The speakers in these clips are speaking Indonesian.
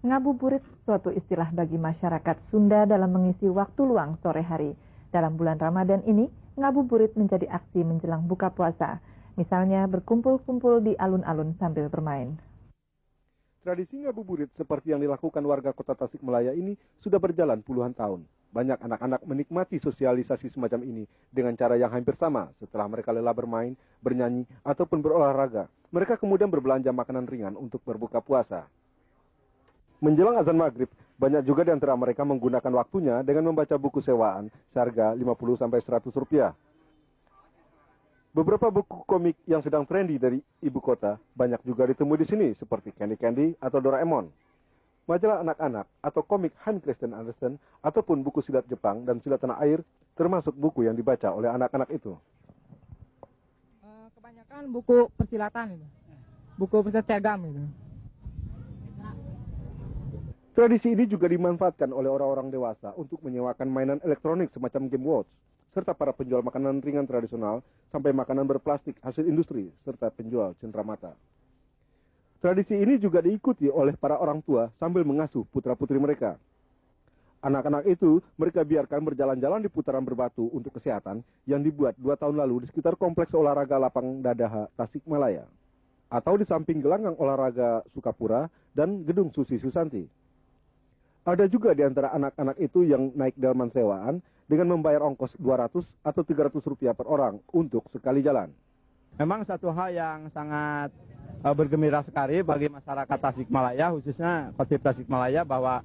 Ngabuburit suatu istilah bagi masyarakat Sunda dalam mengisi waktu luang sore hari. Dalam bulan Ramadan ini, ngabuburit menjadi aksi menjelang buka puasa. Misalnya berkumpul-kumpul di alun-alun sambil bermain. Tradisi ngabuburit seperti yang dilakukan warga kota Tasikmalaya ini sudah berjalan puluhan tahun. Banyak anak-anak menikmati sosialisasi semacam ini dengan cara yang hampir sama. Setelah mereka lelah bermain, bernyanyi, ataupun berolahraga, mereka kemudian berbelanja makanan ringan untuk berbuka puasa. Menjelang azan maghrib, banyak juga di antara mereka menggunakan waktunya dengan membaca buku sewaan seharga 50-100 rupiah. Beberapa buku komik yang sedang trendy dari ibu kota banyak juga ditemui di sini seperti Candy Candy atau Doraemon. Majalah anak-anak atau komik Hans Christian Andersen ataupun buku silat Jepang dan silat tanah air termasuk buku yang dibaca oleh anak-anak itu. Kebanyakan buku persilatan itu, buku persilatan cergam itu. Tradisi ini juga dimanfaatkan oleh orang-orang dewasa untuk menyewakan mainan elektronik semacam game watch, serta para penjual makanan ringan tradisional sampai makanan berplastik hasil industri, serta penjual cenderamata. Tradisi ini juga diikuti oleh para orang tua sambil mengasuh putra-putri mereka. Anak-anak itu mereka biarkan berjalan-jalan di putaran berbatu untuk kesehatan yang dibuat 2 tahun lalu di sekitar kompleks olahraga Lapang Dadaha, Tasikmalaya. Atau di samping gelanggang olahraga Sukapura dan gedung Susi Susanti. Ada juga di antara anak-anak itu yang naik delman sewaan dengan membayar ongkos 200 atau 300 rupiah per orang untuk sekali jalan. Memang satu hal yang sangat bergembira sekali bagi masyarakat Tasikmalaya, khususnya Kotip Tasikmalaya, bahwa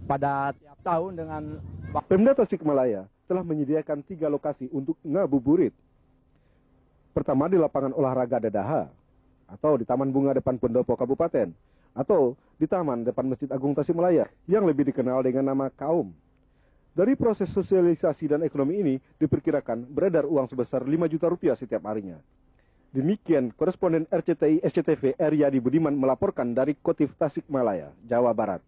pada tiap tahun dengan Pemda Tasikmalaya telah menyediakan 3 lokasi untuk ngabuburit. Pertama di lapangan olahraga Dadaha, atau di Taman Bunga depan Pendopo Kabupaten, atau di Taman depan Masjid Agung Tasikmalaya yang lebih dikenal dengan nama Kaum. Dari proses sosialisasi dan ekonomi ini diperkirakan beredar uang sebesar 5 juta rupiah setiap harinya. Demikian koresponden RCTI SCTV Eryadi Budiman melaporkan dari Kotif Tasikmalaya, Jawa Barat.